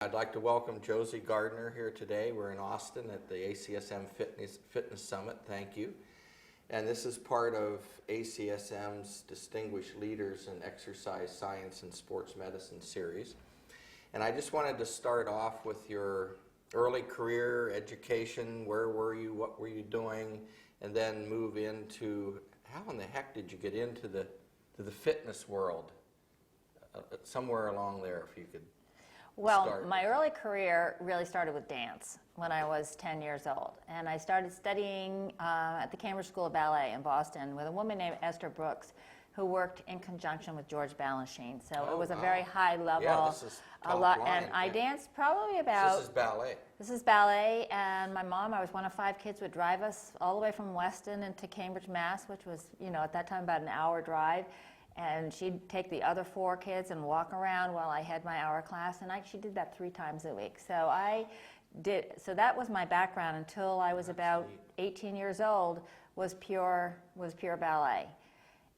I'd like to welcome Josie Gardiner here today. We're in Austin at the ACSM Fitness Summit. Thank you. And this is part of ACSM's Distinguished Leaders in Exercise Science and Sports Medicine series. And I just wanted to start off with your early career, education, where were you, what were you doing, and then move into how in the heck did you get into the fitness world? Somewhere along there, if you could. Well, my early career really started with dance when I was 10 years old. And I started studying at the Cambridge School of Ballet in Boston with a woman named Esther Brooks, who worked in conjunction with George Balanchine. So it was a very high level. Yeah, this is a lot, and I danced probably about... This is ballet. This is ballet, and my mom, I was one of 5 kids, would drive us all the way from Weston into Cambridge, Mass., which was, at that time about an hour drive. And she'd take the other 4 kids and walk around while I had my hour class, and she did that 3 times a week. So that was my background until I was about 18 years old, was pure ballet.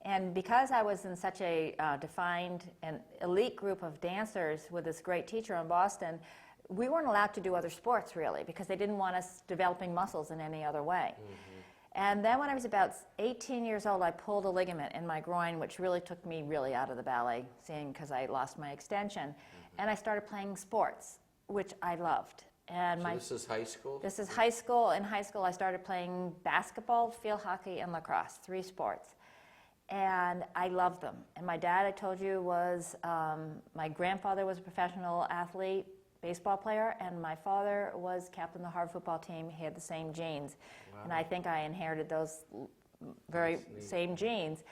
And because I was in such a defined and elite group of dancers with this great teacher in Boston, we weren't allowed to do other sports really, because they didn't want us developing muscles in any other way. Mm-hmm. And then when I was about 18 years old, I pulled a ligament in my groin, which really took me really out of the ballet scene because I lost my extension. Mm-hmm. And I started playing sports, which I loved. And this is high school? This is high school. In high school, I started playing basketball, field hockey, and lacrosse, 3 sports. And I loved them. And my dad, I told you, was, my grandfather was a professional athlete, baseball player, and my father was captain of the Harvard football team. He had the same genes. Wow. And I think I inherited those very same genes.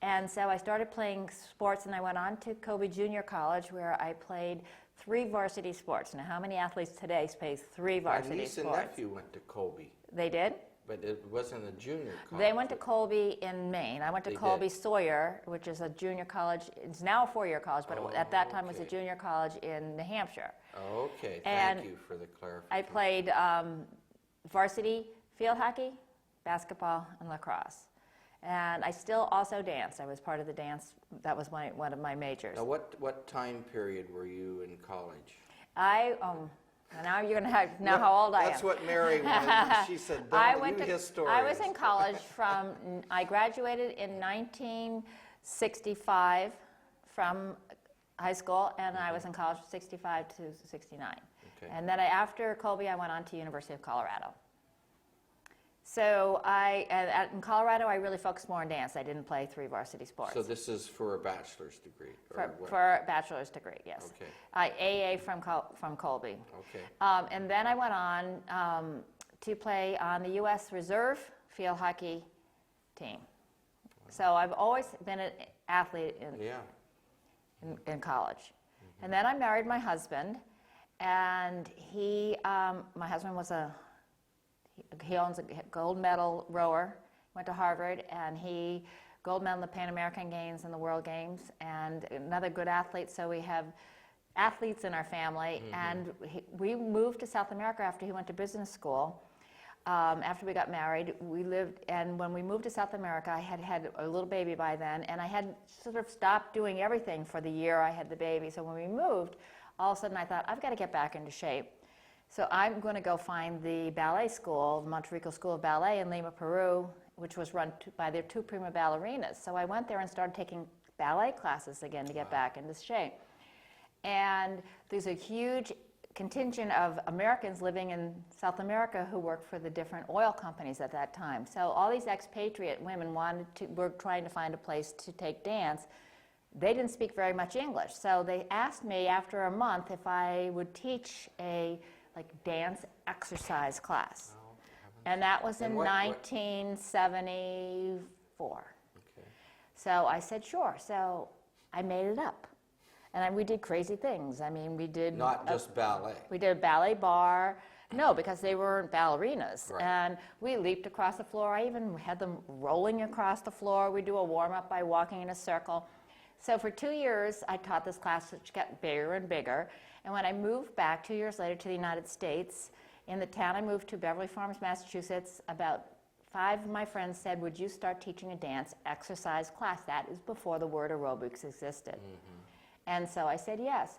And so I started playing sports, and I went on to Kobe Junior College, where I played 3 varsity sports. Now, how many athletes today play 3 varsity sports? My niece and nephew went to Kobe. They did? But it wasn't a junior college. They went to Colby in Maine. I went to Colby Sawyer, which is a junior college. It's now a 4-year college, but at that time it was a junior college in New Hampshire. Okay, thank you for the clarification. I played varsity field hockey, basketball, and lacrosse. And I still also danced. I was part of the dance. That was one of my majors. Now, what time period were you in college? Now you're going to know how old I am. That's what Mary wanted. She said, don't you historians. I was in college I graduated in 1965 from high school, and I was in college from 65 to 69. Okay. And then after Colby, I went on to University of Colorado. So in Colorado, I really focused more on dance. I didn't play 3 varsity sports. So this is for a bachelor's degree? For a bachelor's degree, yes. Okay. AA from Colby. Okay. And then I went on to play on the U.S. Reserve field hockey team. Wow. So I've always been an athlete in college. Mm-hmm. And then I married my husband, and my husband was he owns a gold medal rower, went to Harvard, and he gold medal in the Pan American Games and the World Games, and another good athlete. So we have athletes in our family. Mm-hmm. And we moved to South America after he went to business school. After we got married, and when we moved to South America, I had a little baby by then, and I had sort of stopped doing everything for the year I had the baby. So when we moved, all of a sudden I thought, I've got to get back into shape. So I'm going to go find the ballet school, the Monte Rico School of Ballet in Lima, Peru, which was run by their 2 prima ballerinas. So I went there and started taking ballet classes again to get back into shape. And there's a huge contingent of Americans living in South America who worked for the different oil companies at that time. So all these expatriate women were trying to find a place to take dance. They didn't speak very much English. So they asked me after a month if I would teach a dance exercise class. Oh, and that was in 1974. Okay. So I said, sure. So I made it up. And we did crazy things. I mean, we did... Not just ballet. We did a ballet bar. No, because they weren't ballerinas. Right. And we leaped across the floor. I even had them rolling across the floor. We do a warm-up by walking in a circle. So for 2 years, I taught this class, which got bigger and bigger. And when I moved back 2 years later to the United States, in the town I moved to, Beverly Farms, Massachusetts, about 5 of my friends said, would you start teaching a dance exercise class? That is before the word aerobics existed. Mm-hmm. And so I said yes.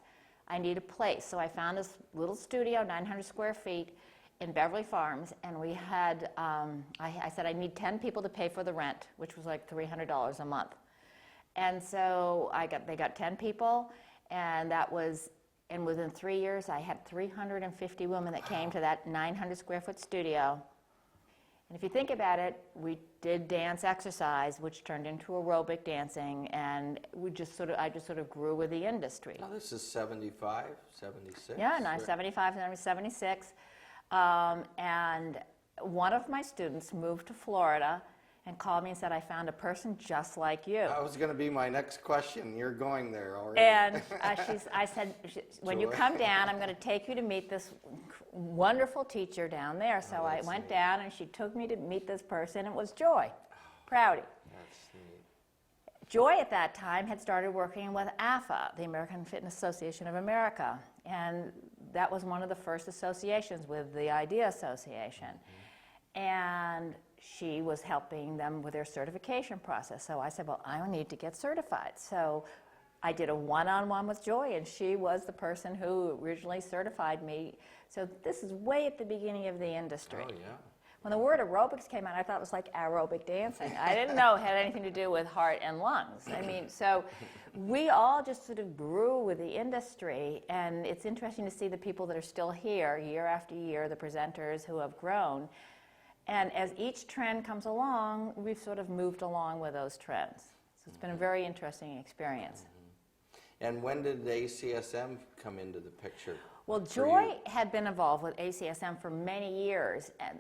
I need a place. So I found this little studio, 900 square feet, in Beverly Farms, and we had, I said I need 10 people to pay for the rent, which was like $300 a month. And so they got 10 people, and and within 3 years, I had 350 women that came to that 900 square foot studio. And if you think about it, we did dance exercise, which turned into aerobic dancing, and I just sort of grew with the industry. Now this is 75, 76? Yeah, 75 and 76. And one of my students moved to Florida and called me and said, I found a person just like you. That was going to be my next question. You're going there already. And I said, when you come down, I'm going to take you to meet this wonderful teacher down there. So I went down, and she took me to meet this person. It was Joy Prouty. That's neat. Joy at that time had started working with AFA, the American Fitness Association of America. And that was one of the first associations with the IDEA Association. And she was helping them with their certification process. So I said, well, I need to get certified. So I did a one-on-one with Joy, and she was the person who originally certified me. So this is way at the beginning of the industry. Oh, yeah. When the word aerobics came out, I thought it was like aerobic dancing. I didn't know it had anything to do with heart and lungs. I mean, so we all just sort of grew with the industry, and it's interesting to see the people that are still here year after year, the presenters who have grown. And as each trend comes along, we've sort of moved along with those trends. So it's been a very interesting experience. And when did the ACSM come into the picture? Well, Joy had been involved with ACSM for many years. And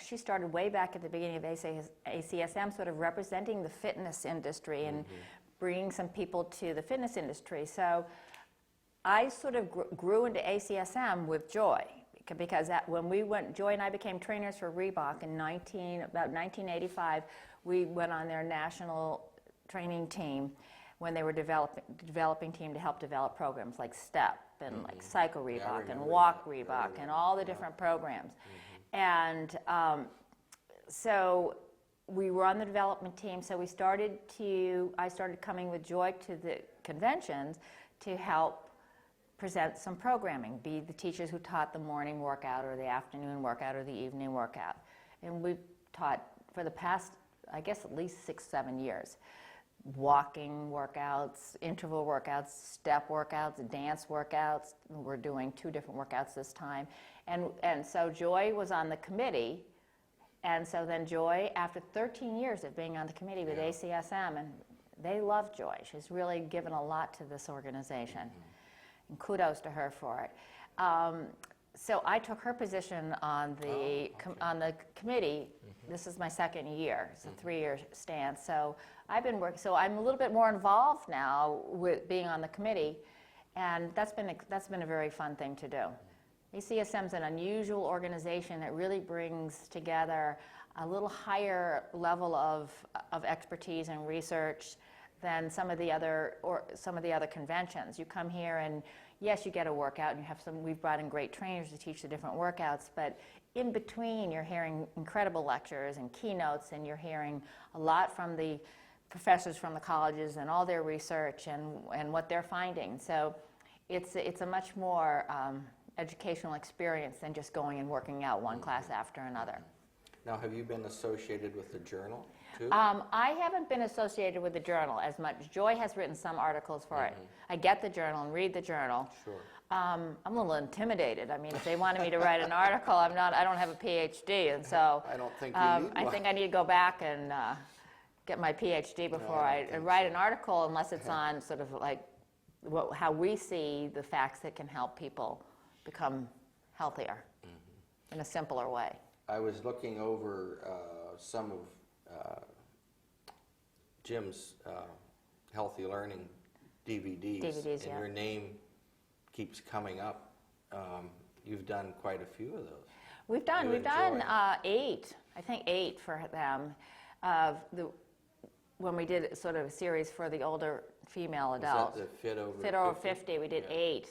she started way back at the beginning of ACSM, sort of representing the fitness industry and bringing some people to the fitness industry. So I sort of grew into ACSM with Joy. Because when Joy and I became trainers for Reebok in about 1985, we went on their national training team when they were developing team to help develop programs like STEP and like Cycle Reebok and Walk Reebok and all the different programs. And so we were on the development team, so I started coming with Joy to the conventions to help present some programming, be the teachers who taught the morning workout or the afternoon workout or the evening workout. And we taught for the past, I guess, at least 6-7 years. Walking workouts, interval workouts, step workouts, dance workouts. We're doing 2 different workouts this time. And so Joy was on the committee. And so then Joy, after 13 years of being on the committee with ACSM, and they love Joy. She's really given a lot to this organization. And kudos to her for it. So I took her position on the committee. This is my second year. It's a 3-year stance. So I've been working. So I'm a little bit more involved now with being on the committee, and that's been a very fun thing to do. ACSM is an unusual organization that really brings together a little higher level of expertise and research than some of the other conventions. You come here and yes, you get a workout, and we've brought in great trainers to teach the different workouts, but in between you're hearing incredible lectures and keynotes, and you're hearing a lot from the professors from the colleges and all their research and what they're finding. So it's a much more educational experience than just going and working out one class after another. Now, have you been associated with the journal, too? I haven't been associated with the journal as much. Joy has written some articles for it. I get the journal and read the journal. Sure. I'm a little intimidated. I mean, if they wanted me to write an article, I don't have a PhD, and so I don't think you need I one. think I need to go back and get my PhD before I write an article, unless it's on sort of like how we see the facts that can help people become healthier in a simpler way. I was looking over some of Jim's Healthy Learning DVDs, and your name keeps coming up. You've done quite a few of those. We've done 8, I think 8 for them. When we did sort of a series for the older female adults. Was that the Fit Over 50, we did 8.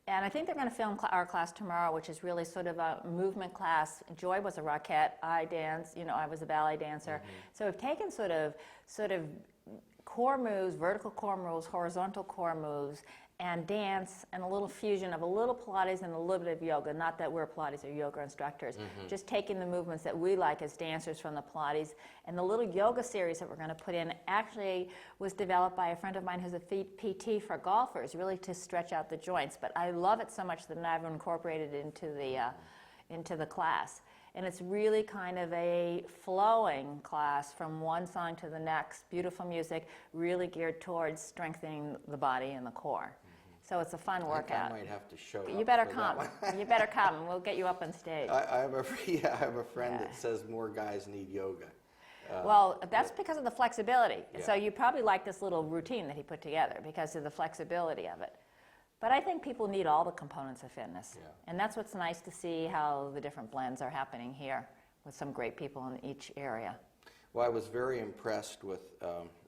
And I think they're going to film our class tomorrow, which is really sort of a movement class. Joy was a rockette, I dance, I was a ballet dancer. So we've taken sort of core moves, vertical core moves, horizontal core moves, and dance and a little fusion of a little Pilates and a little bit of yoga. Not that we're Pilates or yoga instructors, just taking the movements that we like as dancers from the Pilates. And the little yoga series that we're going to put in actually was developed by a friend of mine who's a PT for golfers, really to stretch out the joints. But I love it so much that I've incorporated it into the class. And it's really kind of a flowing class from one song to the next, beautiful music, really geared towards strengthening the body and the core. So it's a fun workout. I might have to show You up better for come. that one. You better come, and we'll get you up on stage. I have a friend that says more guys need yoga. Well, that's because of the flexibility. Yeah. So you probably like this little routine that he put together because of the flexibility of it. But I think people need all the components of fitness. Yeah. And that's what's nice to see how the different blends are happening here with some great people in each area. Well, I was very impressed with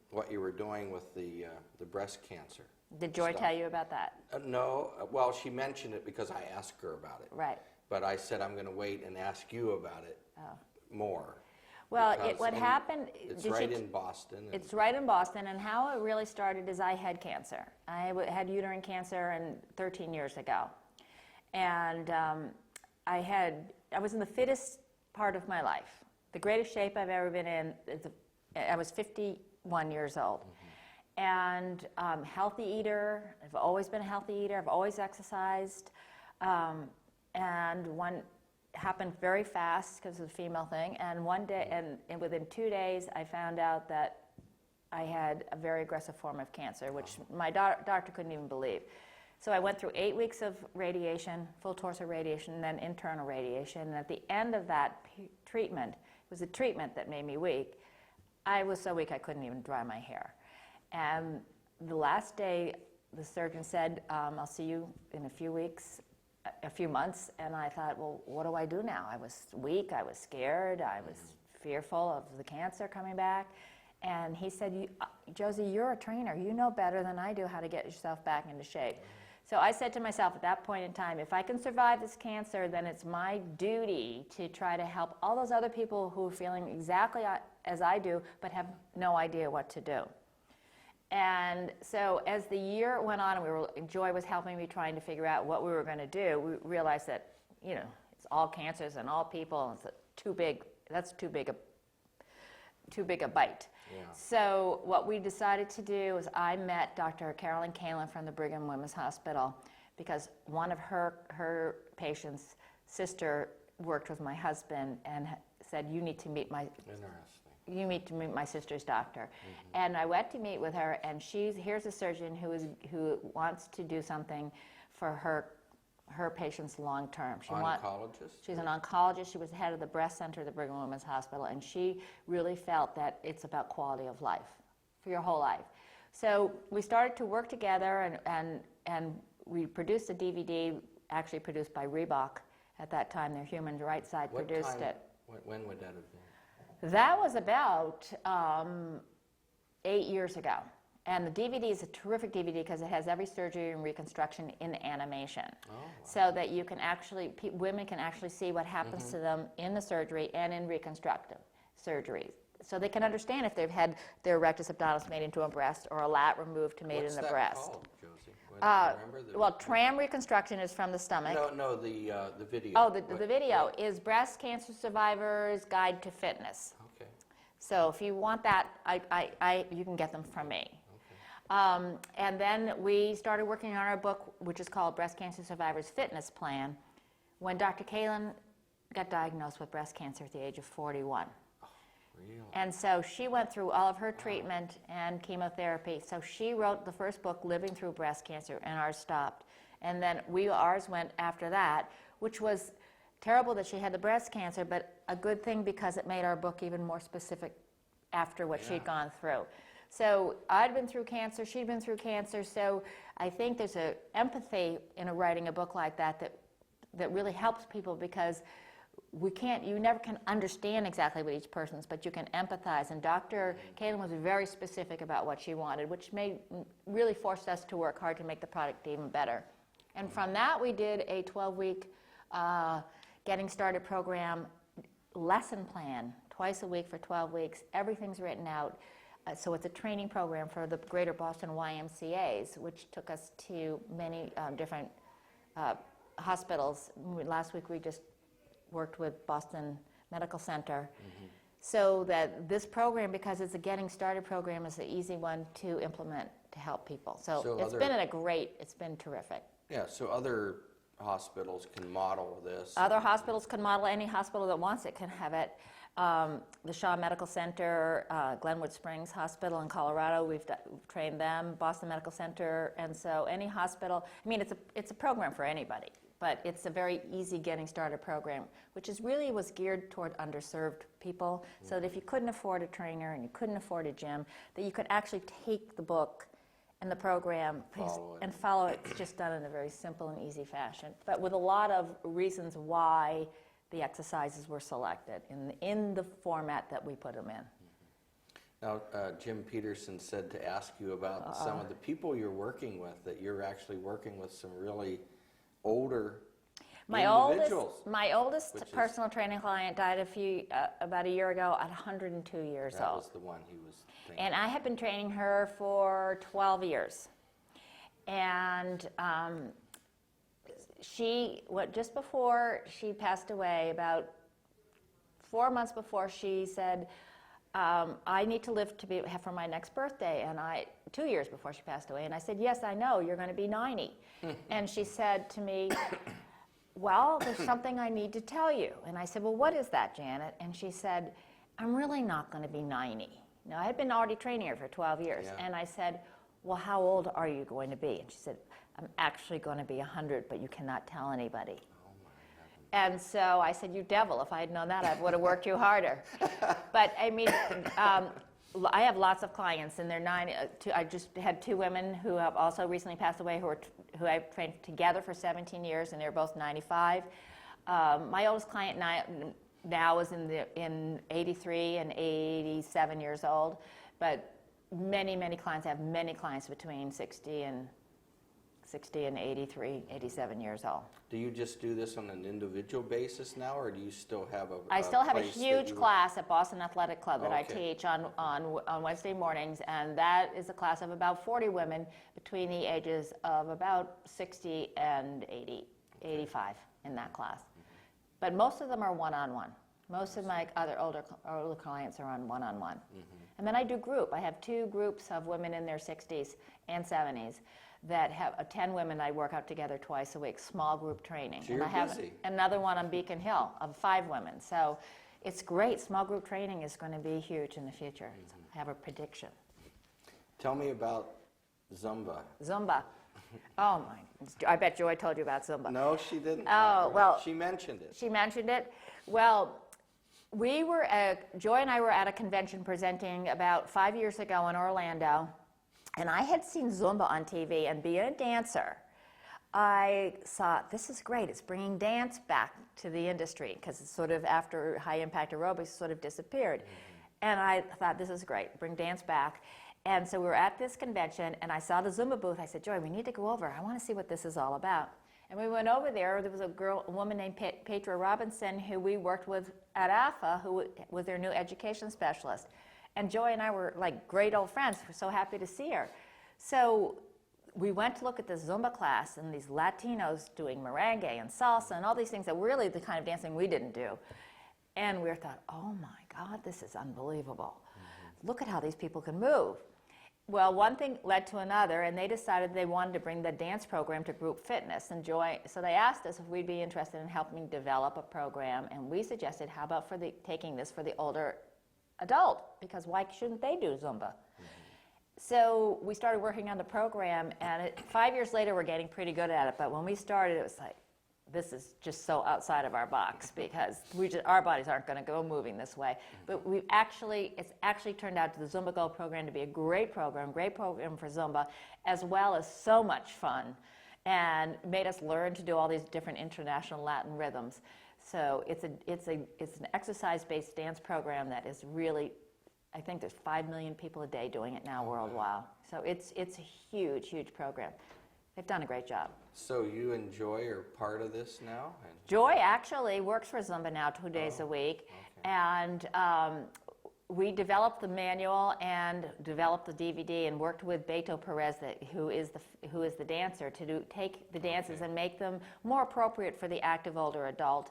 what you were doing with the breast cancer. Did Joy tell you about that? No. Well, she mentioned it because I asked her about it. Right. But I said I'm going to wait and ask you about it more. Well, what happened... It's right in Boston. It's right in Boston, and how it really started is I had cancer. I had uterine cancer 13 years ago. And I was in the fittest part of my life. The greatest shape I've ever been in. I was 51 years old. And healthy eater. I've always been a healthy eater. I've always exercised. And one happened very fast because of the female thing, and one day, and within 2 days, I found out that I had a very aggressive form of cancer, which my doctor couldn't even believe. So I went through 8 weeks of radiation, full torso radiation, and then internal radiation, and at the end of that treatment, it was a treatment that made me weak. I was so weak I couldn't even dry my hair. And the last day, the surgeon said, I'll see you in a few months, and I thought, well, what do I do now? I was weak, I was scared, I was fearful of the cancer coming back. And he said, Josie, you're a trainer. You know better than I do how to get yourself back into shape. So I said to myself at that point in time, if I can survive this cancer, then it's my duty to try to help all those other people who are feeling exactly as I do, but have no idea what to do. And so as the year went on and Joy was helping me trying to figure out what we were going to do, we realized that, it's all cancers and all people, and that's too big a bite. Yeah. So what we decided to do is I met Dr. Carolyn Kalin from the Brigham Women's Hospital because one of her patients' sister worked with my husband and said, you need to meet my sister's doctor. And I went to meet with her, and here's a surgeon who wants to do something for her patients long term. Oncologist? She's an oncologist. She was the head of the breast center at the Brigham Women's Hospital, and she really felt that it's about quality of life for your whole life. So we started to work together, and we produced a DVD, actually produced by Reebok at that time. Their human rights side produced it. When would that have been? That was about 8 years ago. And the DVD is a terrific DVD because it has every surgery and reconstruction in animation. Oh, wow. So that you can women can actually see what happens to them in the surgery and in reconstructive surgery. So they can understand if they've had their rectus abdominis made into a breast or a lat removed to made in the breast. What's that called, Josie? Well, tram reconstruction is from the stomach. No, the video. Oh, the video is Breast Cancer Survivors Guide to Fitness. Okay. So if you want that, you can get them from me. And then we started working on our book, which is called Breast Cancer Survivors Fitness Plan, when Dr. Kalin got diagnosed with breast cancer at the age of 41. Oh, really? And so she went through all of her treatment and chemotherapy. So she wrote the first book, Living Through Breast Cancer, and ours stopped. And then ours went after that, which was terrible that she had the breast cancer, but a good thing because it made our book even more specific after what she'd gone through. So I'd been through cancer, she'd been through cancer, so I think there's an empathy in writing a book like that really helps people because you never can understand exactly what each person's, but you can empathize. And Dr. Kalin was very specific about what she wanted, which really forced us to work hard to make the product even better. And from that, we did a 12-week getting started program lesson plan, twice a week for 12 weeks. Everything's written out. so it's a training program for the Greater Boston YMCAs, which took us to many different hospitals. Last week we just worked with Boston Medical Center. So that this program, because it's a getting started program, is an easy one to implement to help people. So it's been terrific. Yeah, so other hospitals can model this. Other hospitals can model, any hospital that wants it can have it. The Shaw Medical Center, Glenwood Springs Hospital in Colorado, we've trained them, Boston Medical Center, and so any hospital, I mean, it's a program for anybody, but it's a very easy getting started program, which was geared toward underserved people, so that if you couldn't afford a trainer and you couldn't afford a gym, that you could actually take the book and the program and follow it. It's just done in a very simple and easy fashion, but with a lot of reasons why the exercises were selected in the format that we put them in. Now, Jim Peterson said to ask you about some of the people you're working with, that you're actually working with some really older individuals. My oldest personal training client died about a year ago at 102 years old. That was the one he was thinking. And I have been training her for 12 years. And just before she passed away, about 4 months before, she said, I need to live for my next birthday, and 2 years before she passed away. And I said, yes, I know, you're going to be 90. And she said to me, well, there's something I need to tell you. And I said, well, what is that, Janet? And she said, I'm really not going to be 90. Now, I had been already training her for 12 years. Yeah. And I said, well, how old are you going to be? And she said, I'm actually going to be 100, but you cannot tell anybody. Oh, my heavens. And so I said, you devil, if I had known that, I would have worked you harder. But I mean, I have lots of clients, and I just had 2 women who have also recently passed away who I've trained together for 17 years, and they're both 95. My oldest client now is in 83 and 87 years old, but many clients, I have many clients between 60 and 83, 87 years old. Do you just do this on an individual basis now, or do you still have I still have a huge class at Boston Athletic Club that I teach on Wednesday mornings, and that is a class of about 40 women between the ages of about 60 and 85 in that class. But most of them are one-on-one. Most of my other older clients are on one-on-one. And then I do group. I have 2 groups of women in their 60s and 70s that have 10 women I work out together twice a week, small group training. So and I have busy. Another one on Beacon Hill of 5 women. So it's great. Small group training is going to be huge in the future. I have a prediction. Tell me about Zumba. Zumba. Oh my, I bet Joy told you about Zumba. No, she didn't. Oh, well. She mentioned it. She mentioned it. Well, Joy and I were at a convention presenting about 5 years ago in Orlando, and I had seen Zumba on TV, and being a dancer, I thought, this is great. It's bringing dance back to the industry, because it's sort of after high-impact aerobics sort of disappeared. And I thought, this is great, bring dance back. And so we were at this convention, and I saw the Zumba booth. I said, Joy, we need to go over. I want to see what this is all about. And we went over there. There was a woman named Petra Robinson who we worked with at AFA, who was their new education specialist. And Joy and I were like great old friends. We're so happy to see her. So we went to look at this Zumba class, and these Latinos doing merengue and salsa and all these things that were really the kind of dancing we didn't do. And we thought, oh my God, this is unbelievable. Look at how these people can move. Well, one thing led to another, and they decided they wanted to bring the dance program to group fitness. And Joy, so they asked us if we'd be interested in helping develop a program, and we suggested, how about taking this for the older adult, because why shouldn't they do Zumba? So we started working on the program, and 5 years later, we're getting pretty good at it. But when we started, it was like, this is just so outside of our box, because our bodies aren't going to go moving this way. But it's actually turned out to the Zumba Go program to be a great program for Zumba, as well as so much fun, and made us learn to do all these different international Latin rhythms. So it's an exercise-based dance program that is really, I think there's 5 million people a day doing it now worldwide. So it's a huge, huge program. They've done a great job. So you and Joy are part of this now? Joy actually works for Zumba now 2 days a week. Okay. And we developed the manual and developed the DVD and worked with Beto Perez, who is the dancer, to take the dances and make them more appropriate for the active older adult.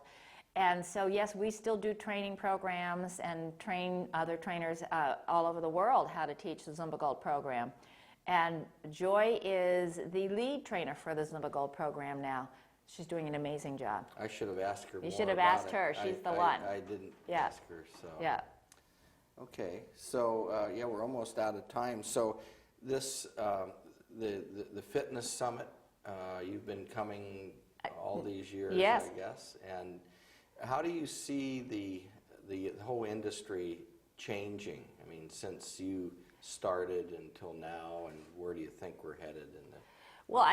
And so, yes, we still do training programs and train other trainers all over the world how to teach the Zumba Gold program. And Joy is the lead trainer for the Zumba Gold program now. She's doing an amazing job. I should have asked her more. You should have asked her. She's the one. I didn't ask her, so. Yeah. Okay, so yeah, we're almost out of time. So this, the fitness summit, you've been coming all these years, yes. I guess. And how do you see the whole industry changing? I mean, since you started until now, and where do you think we're headed in the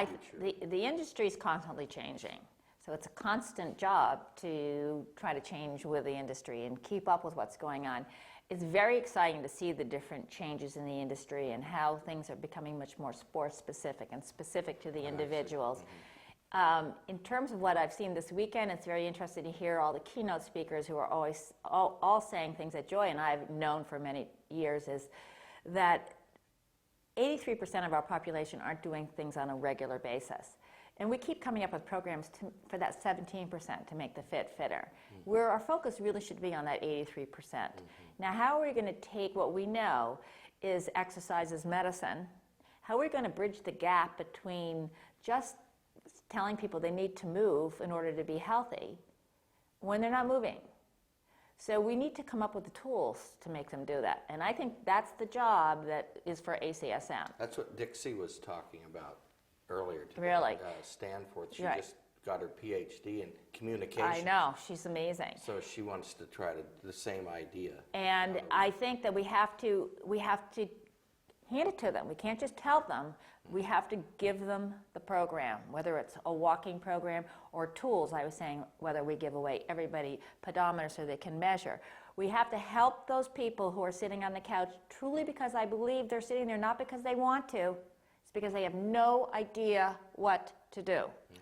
future? The industry is constantly changing. So it's a constant job to try to change with the industry and keep up with what's going on. It's very exciting to see the different changes in the industry and how things are becoming much more sport specific and specific to the individuals. In terms of what I've seen this weekend, it's very interesting to hear all the keynote speakers who are always all saying things that Joy and I have known for many years, is that 83% of our population aren't doing things on a regular basis. And we keep coming up with programs for that 17% to make the fit fitter, where our focus really should be on that 83%. Now, how are we going to take what we know is exercise is medicine? How are we going to bridge the gap between just telling people they need to move in order to be healthy when they're not moving? So we need to come up with the tools to make them do that. And I think that's the job that is for ACSM. That's what Dixie was talking about earlier today. Really? Stanford. She Right. just got her PhD in communication. I know, she's amazing. So she wants to try the same idea. And I think that we have to hand it to them. We can't just tell them. We have to give them the program, whether it's a walking program or tools. I was saying whether we give away everybody pedometers so they can measure. We have to help those people who are sitting on the couch truly because I believe they're sitting there not because they want to. It's because they have no idea what to do. Yeah,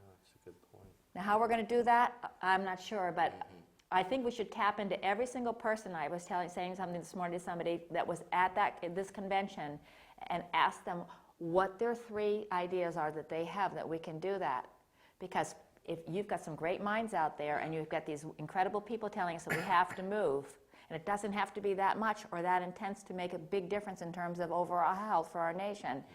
that's a good point. Now, how we're going to do that, I'm not sure, but I think we should tap into every single person. I was saying something this morning to somebody that was at this convention and ask them what their 3 ideas are that they have that we can do that. Because if you've got some great minds out there and you've got these incredible people telling us that we have to move, and it doesn't have to be that much or that intense to make a big difference in terms of overall health for our nation,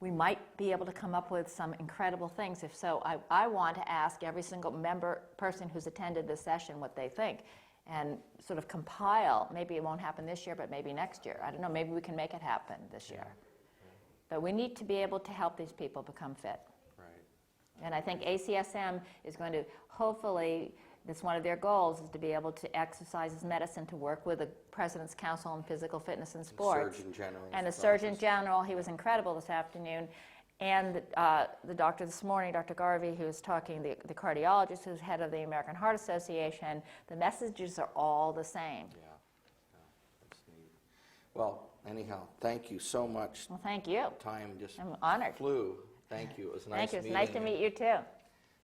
we might be able to come up with some incredible things. If so, I want to ask every single person who's attended this session what they think and sort of compile. Maybe it won't happen this year, but maybe next year. I don't know, maybe we can make it happen this year. But we need to be able to help these people become fit. Right. And I think ACSM is going to hopefully, that's one of their goals, is to be able to exercise as medicine, to work with the President's Council on Physical Fitness and Sports. Surgeon General. And the Surgeon General, he was incredible this afternoon. And the doctor this morning, Dr. Garvey, who was talking, the cardiologist who's head of the American Heart Association, the messages are all the same. Yeah, that's neat. Well, anyhow, thank you so much. Well, thank you. Time just I'm honored. flew. Thank you. It was nice Thank you. It's meeting nice to meet you too.